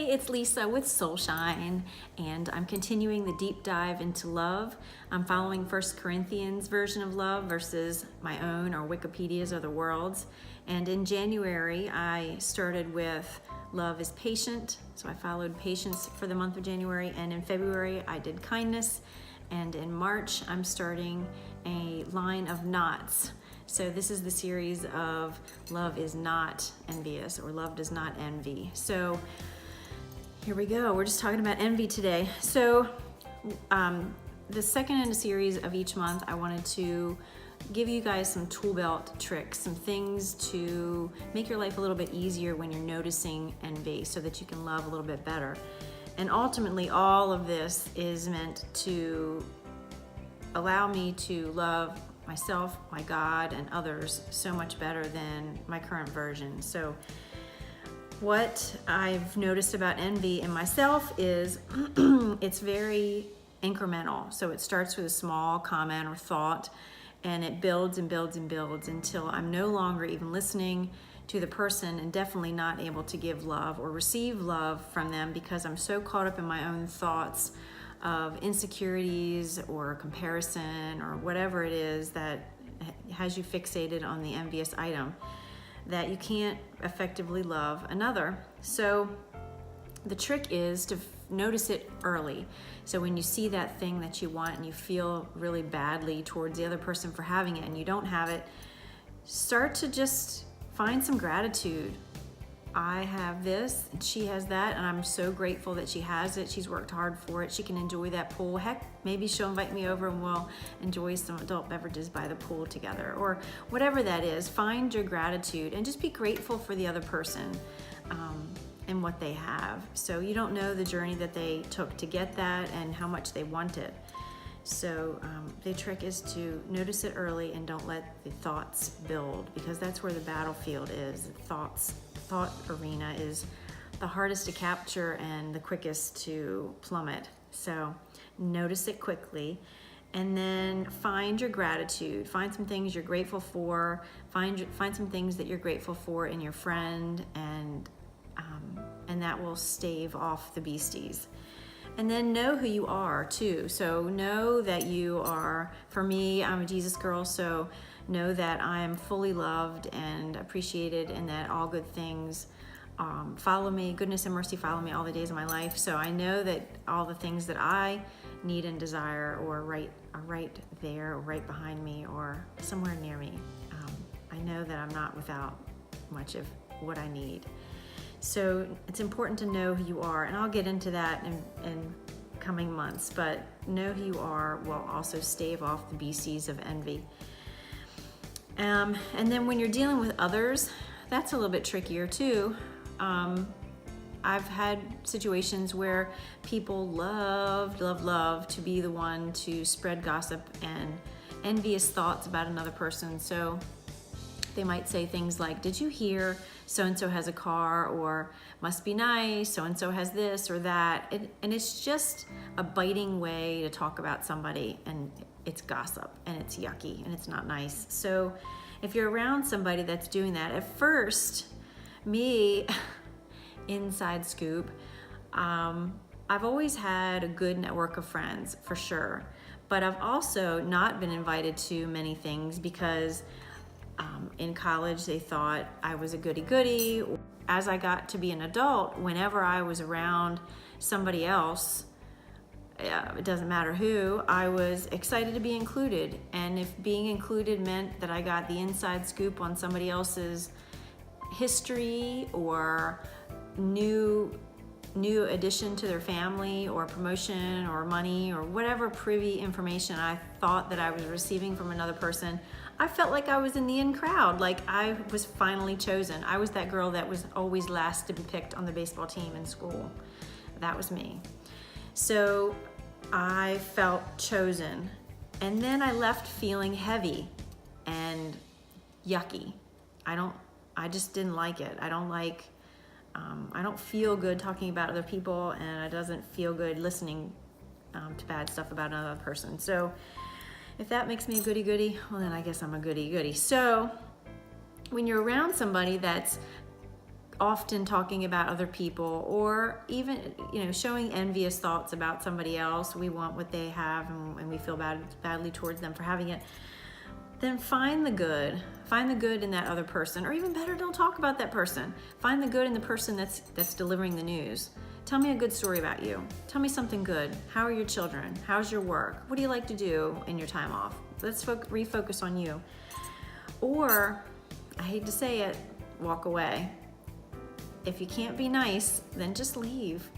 Hey, it's Lisa with Soulshine, and I'm continuing the deep dive into love. I'm following 1 Corinthians version of love versus my own or Wikipedia's or the world's. And in January, I started with love is patient. So I followed patience for the month of January. And in February, I did kindness. And in March, I'm starting a line of knots. So this is the series of love is not envious, or love does not envy. So here we go. We're just talking about envy today. So the second in a series of each month, I wanted to give you guys some Toolbelt tricks, some things to make your life a little bit easier when you're noticing envy so that you can love a little bit better. And ultimately, all of this is meant to allow me to love myself, my God, and others so much better than my current version. So what I've noticed about envy in myself is it's very incremental. So it starts with a small comment or thought, and it builds and builds and builds until I'm no longer even listening to the person and definitely not able to give love or receive love from them because I'm so caught up in my own thoughts of insecurities or comparison or whatever it is that has you fixated on the envious item that you can't effectively love another. So the trick is to notice it early. So when you see that thing that you want and you feel really badly towards the other person for having it and you don't have it, start to just find some gratitude. I have this, and she has that, and I'm so grateful that she has it. She's worked hard for it. She can enjoy that pool. Heck, maybe she'll invite me over and we'll enjoy some adult beverages by the pool together, or whatever that is. Find your gratitude and just be grateful for the other person and what they have. So you don't know the journey that they took to get that and how much they want it. So the trick is to notice it early and don't let the thoughts build, because that's where the battlefield is. Thought arena is the hardest to capture and the quickest to plummet. So notice it quickly and then find your gratitude. Find some things you're grateful for. Find some things that you're grateful for in your friend, and that will stave off the beasties. And then know who you are too. So know that you are, for me, I'm a Jesus girl, so know that I am fully loved and appreciated, and that all good things follow me. Goodness and mercy follow me all the days of my life. So I know that all the things that I need and desire are right there, or right behind me, or somewhere near me. I know that I'm not without much of what I need. So it's important to know who you are, and I'll get into that in coming months, but know who you are will also stave off the beasties of envy. And then when you're dealing with others, that's a little bit trickier too. I've had situations where people love to be the one to spread gossip and envious thoughts about another person. So they might say things like, did you hear so-and-so has a car, or must be nice, so-and-so has this or that. And it's just a biting way to talk about somebody, and it's gossip, and it's yucky, and it's not nice. So if you're around somebody that's doing that, at first, me, inside scoop, I've always had a good network of friends, for sure. But I've also not been invited to many things because in college, they thought I was a goody-goody. As I got to be an adult, whenever I was around somebody else, it doesn't matter who, I was excited to be included. And if being included meant that I got the inside scoop on somebody else's history or new addition to their family or promotion or money or whatever privy information I thought that I was receiving from another person, I felt like I was in the in crowd, like I was finally chosen. I was that girl that was always last to be picked on the baseball team in school. That was me. So I felt chosen. And then I left feeling heavy and yucky. I just didn't like it. I don't feel good talking about other people, and it doesn't feel good listening to bad stuff about another person. So if that makes me a goody-goody, well, then I guess I'm a goody-goody. So when you're around somebody that's often talking about other people, or even, showing envious thoughts about somebody else. We want what they have, and we feel badly towards them for having it. Then find the good. Find the good in that other person, or even better, don't talk about that person. Find the good in the person that's delivering the news. Tell me a good story about you. Tell me something good. How are your children? How's your work? What do you like to do in your time off? Let's refocus on you. Or, I hate to say it, walk away. If you can't be nice, then just leave.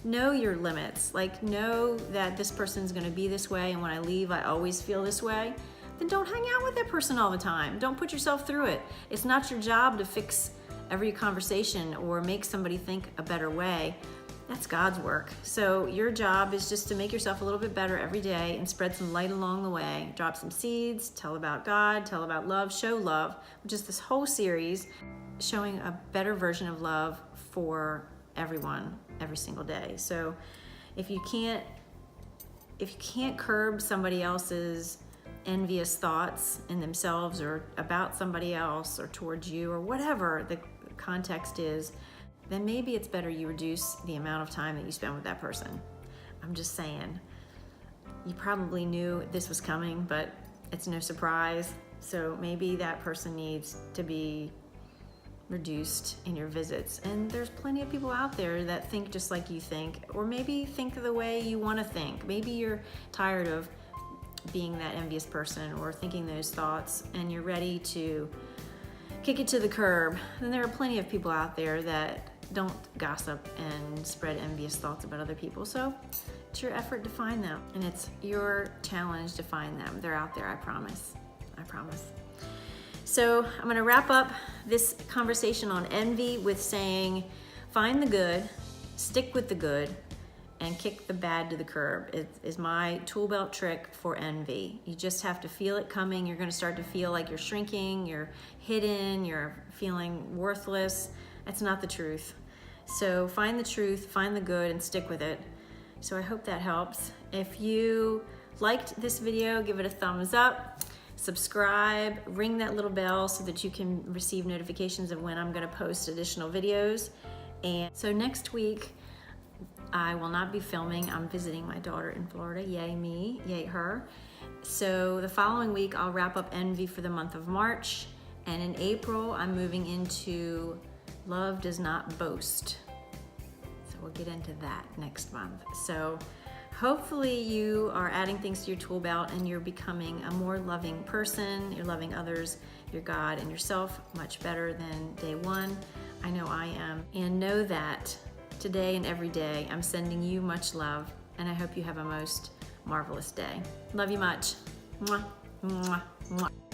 Know your limits. Like, know that this person's gonna be this way, and when I leave, I always feel this way. Then don't hang out with that person all the time. Don't put yourself through it. It's not your job to fix every conversation or make somebody think a better way. That's God's work. So your job is just to make yourself a little bit better every day and spread some light along the way. Drop some seeds, tell about God, tell about love, show love, which is this whole series showing a better version of love for everyone every single day. So if you can't curb somebody else's envious thoughts in themselves or about somebody else or towards you or whatever the context is, then maybe it's better you reduce the amount of time that you spend with that person. I'm just saying. You probably knew this was coming, but it's no surprise. So maybe that person needs to be reduced in your visits. And there's plenty of people out there that think just like you think, or maybe think the way you want to think. Maybe you're tired of being that envious person or thinking those thoughts, and you're ready to kick it to the curb. Then there are plenty of people out there that don't gossip and spread envious thoughts about other people. So it's your effort to find them, and it's your challenge to find them. They're out there, I promise. I promise. So I'm going to wrap up this conversation on envy with saying, find the good, stick with the good, and kick the bad to the curb. It is my tool belt trick for envy. You just have to feel it coming. You're going to start to feel like you're shrinking, you're hidden, you're feeling worthless. That's not the truth. So find the truth, find the good, and stick with it. So I hope that helps. If you liked this video, give it a thumbs up, subscribe, ring that little bell so that you can receive notifications of when I'm going to post additional videos. And so next week, I will not be filming. I'm visiting my daughter in Florida. Yay me, yay her. So the following week, I'll wrap up envy for the month of March. And in April, I'm moving into Love Does Not Boast. So we'll get into that next month. So hopefully you are adding things to your tool belt and you're becoming a more loving person. You're loving others, your God, and yourself much better than day one. I know I am. And know that today and every day, I'm sending you much love, and I hope you have a most marvelous day. Love you much. Mwah, mwah, mwah.